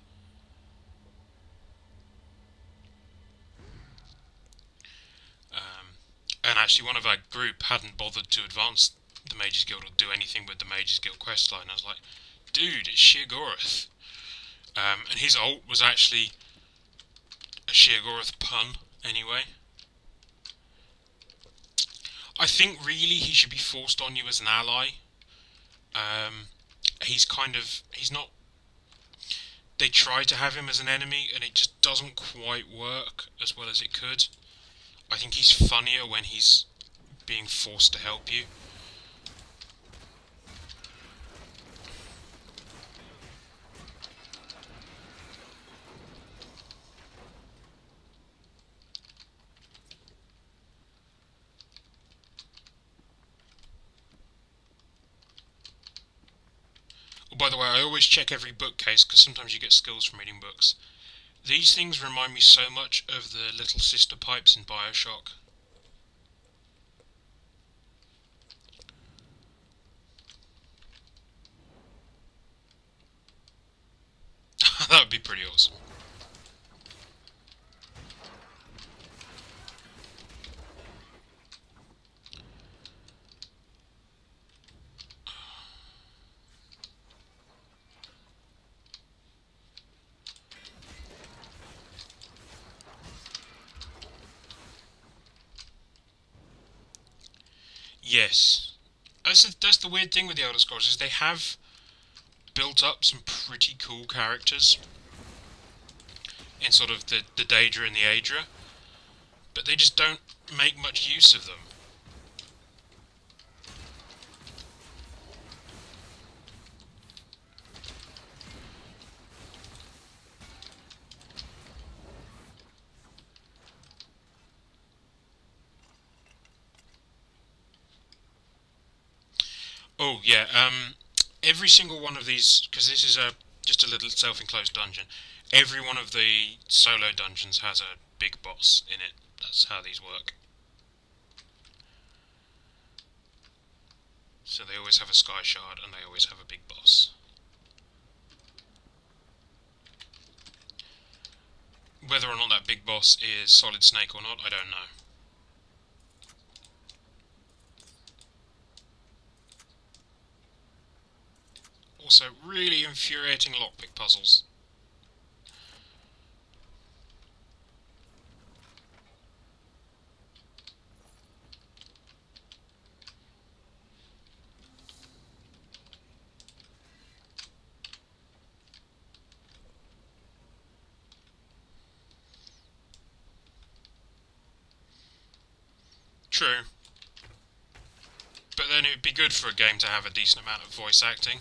And actually one of our group hadn't bothered to advance the Mages Guild or do anything with the Mages Guild questline. I was like, dude, it's Sheogorath. And his ult was actually a Sheogorath pun, anyway. I think really he should be forced on you as an ally. He's not... They try to have him as an enemy and it just doesn't quite work as well as it could. I think he's funnier when he's being forced to help you. Oh, by the way, I always check every bookcase because sometimes you get skills from reading books. These things remind me so much of the little sister pipes in BioShock. That would be pretty awesome. Yes. That's the weird thing with the Elder Scrolls, is they have built up some pretty cool characters in sort of the Daedra and the Aedra, but they just don't make much use of them. Oh yeah, every single one of these, because this is just a little self-enclosed dungeon, every one of the solo dungeons has a big boss in it. That's how these work. So they always have a Sky Shard and they always have a big boss. Whether or not that big boss is Solid Snake or not, I don't know. Also, really infuriating lockpick puzzles. True. But then it would be good for a game to have a decent amount of voice acting.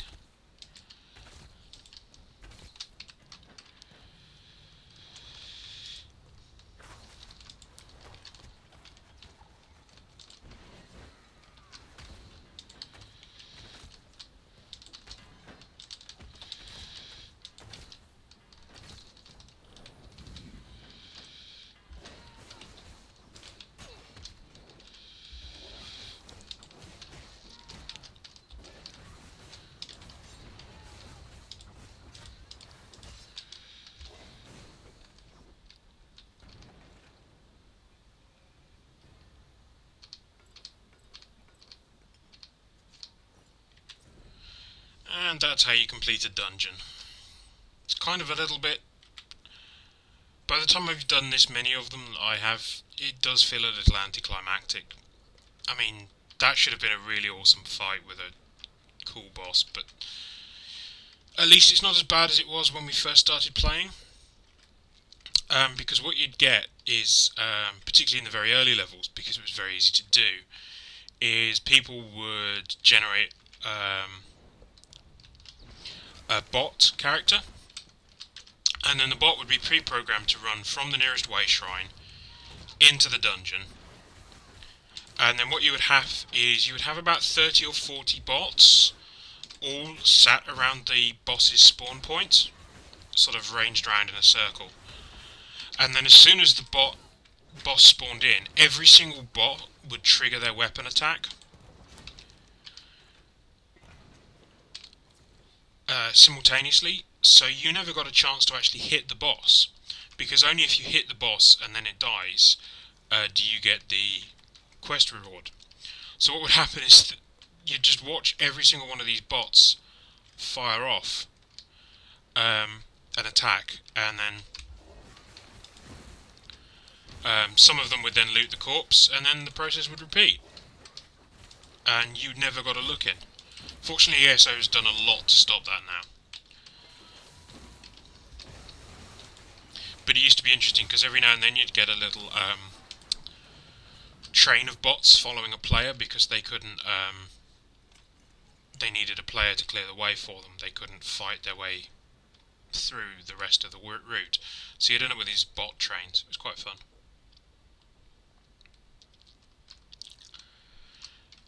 And that's how you complete a dungeon. It's kind of a little bit... By the time I've done this many of them it does feel a little anticlimactic. I mean, that should have been a really awesome fight with a cool boss, but at least it's not as bad as it was when we first started playing. Because what you'd get is, particularly in the very early levels, because it was very easy to do, is people would generate a bot character, and then the bot would be pre-programmed to run from the nearest way shrine into the dungeon. And then what you would have is, you would have about 30 or 40 bots, all sat around the boss's spawn point, sort of ranged around in a circle. And then as soon as the boss spawned in, every single bot would trigger their weapon attack. simultaneously, so you never got a chance to actually hit the boss, because only if you hit the boss and then it dies do you get the quest reward. So what would happen is that you'd just watch every single one of these bots fire off an attack, and then some of them would then loot the corpse, and then the process would repeat, and you never got a look in. Fortunately, ESO's done a lot to stop that now. But it used to be interesting, because every now and then you'd get a little train of bots following a player, because they couldn't, they needed a player to clear the way for them. They couldn't fight their way through the rest of the route. So you'd end up with these bot trains. It was quite fun.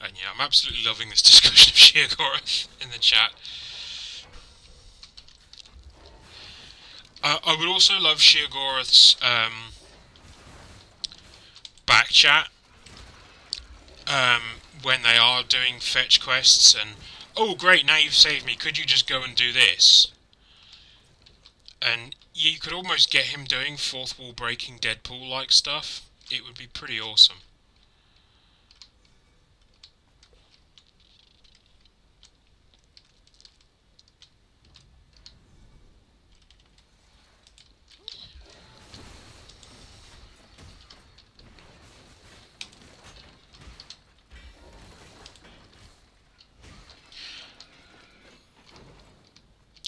And yeah, I'm absolutely loving this discussion of Sheogorath in the chat. I would also love Sheogorath's back chat when they are doing fetch quests and, oh great, now you've saved me, could you just go and do this? And you could almost get him doing fourth wall breaking Deadpool-like stuff. It would be pretty awesome.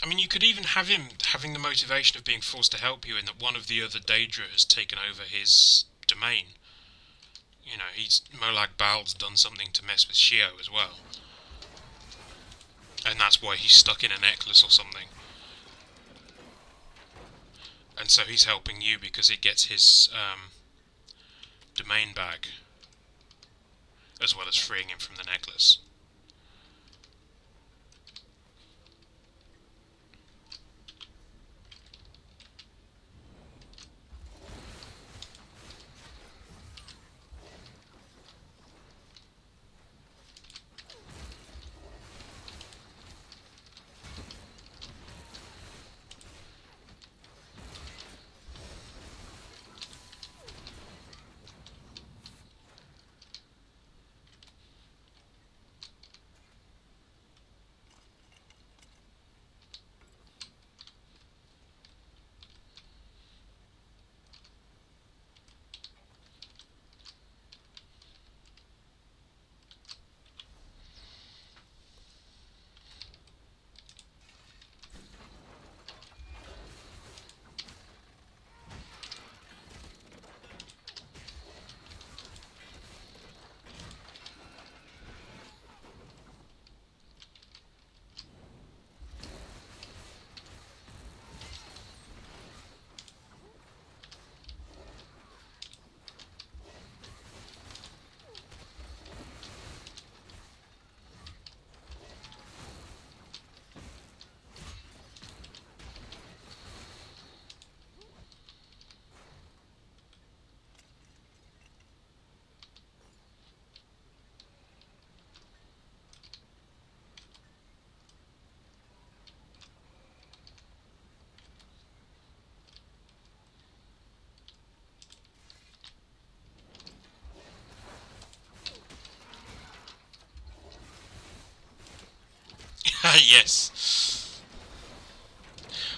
I mean, you could even have him having the motivation of being forced to help you in that one of the other Daedra has taken over his domain. You know, Molag Bal's done something to mess with Shio as well. And that's why he's stuck in a necklace or something. And so he's helping you because it gets his domain back, as well as freeing him from the necklace. Yes.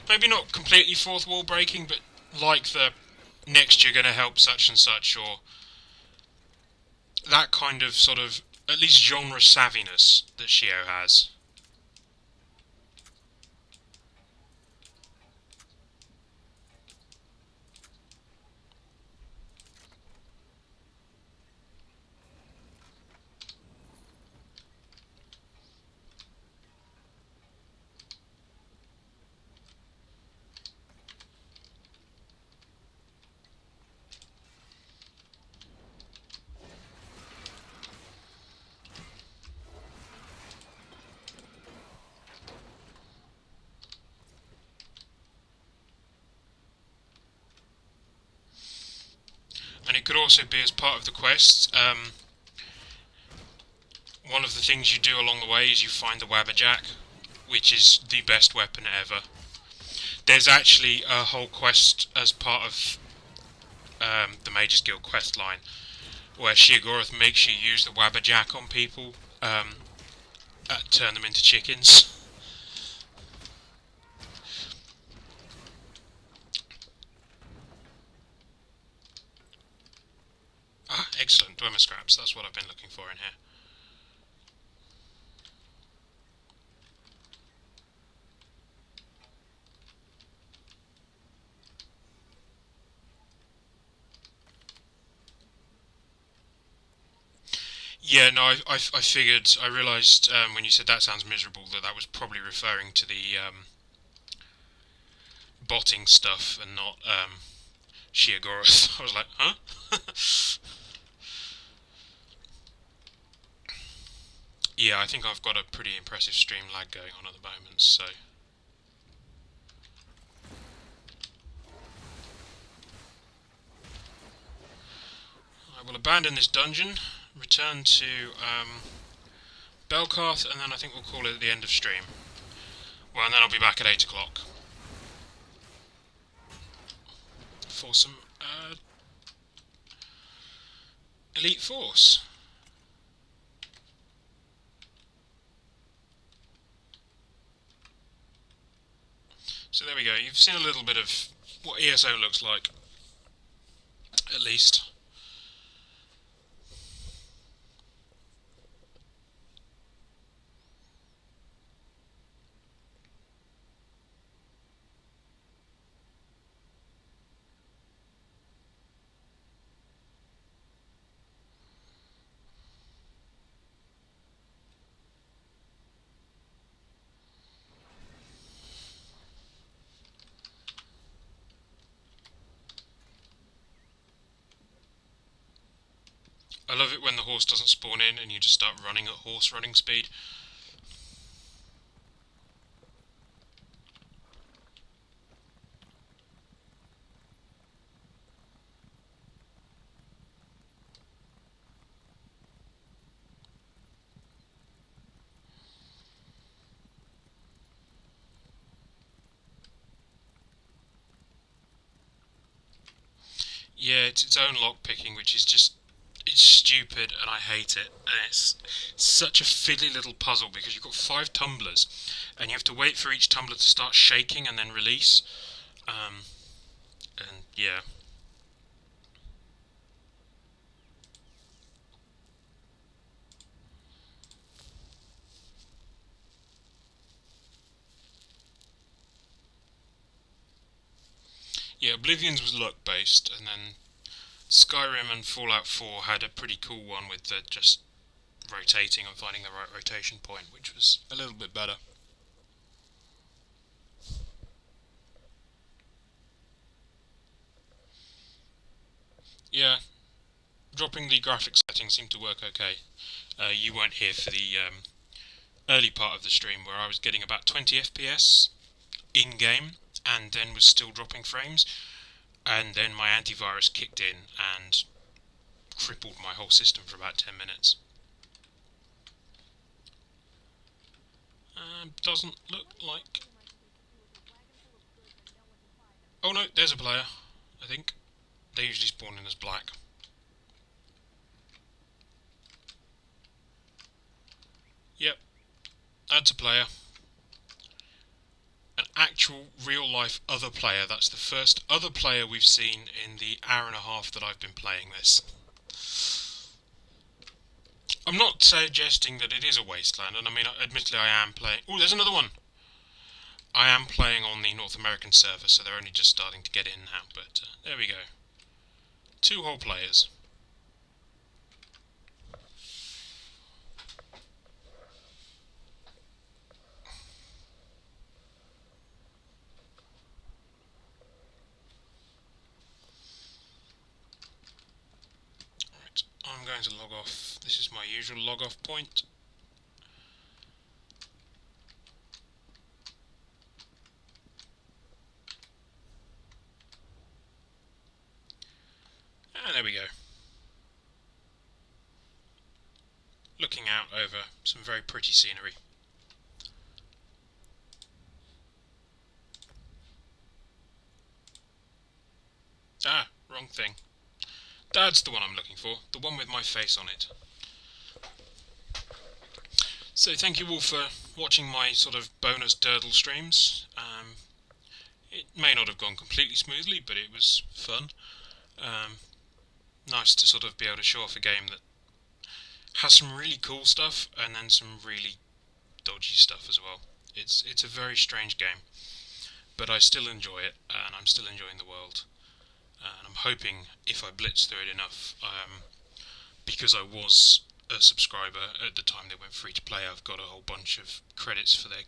Maybe not completely fourth wall breaking, but like the next you're going to help such and such, or that kind of sort of, at least genre savviness that Shio has. And it could also be as part of the quests. One of the things you do along the way is you find the Wabberjack, which is the best weapon ever. There's actually a whole quest as part of the Mage's Guild quest line, where Sheogorath makes you use the Wabbajack on people, turn them into chickens. Ah, excellent, Dwemer scraps, that's what I've been looking for in here. Yeah, no, I figured, I realised when you said that sounds miserable that was probably referring to the botting stuff and not Sheogorath. I was like, huh? Yeah, I think I've got a pretty impressive stream lag going on at the moment, so... I will abandon this dungeon, return to Belkarth, and then I think we'll call it the end of stream. Well, and then I'll be back at 8 o'clock. For some Elite Force. So there we go, you've seen a little bit of what ESO looks like, at least. I love it when the horse doesn't spawn in and you just start running at horse running speed. Yeah, it's its own lockpicking, which is just... it's stupid and I hate it. And it's such a fiddly little puzzle because you've got 5 tumblers and you have to wait for each tumbler to start shaking and then release. And yeah. Yeah, Oblivion's was luck based, and then Skyrim and Fallout 4 had a pretty cool one with the just rotating and finding the right rotation point, which was a little bit better. Yeah, dropping the graphics settings seemed to work okay. You weren't here for the early part of the stream where I was getting about 20 FPS in-game and then was still dropping frames, and then my antivirus kicked in and crippled my whole system for about 10 minutes. Doesn't look like... oh no, there's a player, I think. They usually spawn in as black. Yep, that's a player. An actual real-life other player. That's the first other player we've seen in the hour and a half that I've been playing this. I'm not suggesting that it is a wasteland, and I mean, admittedly I am playing... oh, there's another one! I am playing on the North American server, so they're only just starting to get in now, but there we go. 2 whole players. Right, I'm going to log off. This is my usual log off point. And there we go. Looking out over some very pretty scenery. wrong thing. That's the one I'm looking for. The one with my face on it. So thank you all for watching my sort of bonus Durdle streams. It may not have gone completely smoothly, but it was fun. Nice to sort of be able to show off a game that has some really cool stuff and then some really dodgy stuff as well. It's a very strange game, but I still enjoy it, and I'm still enjoying the world. And I'm hoping if I blitz through it enough, because I was a subscriber at the time they went free to play, I've got a whole bunch of credits for their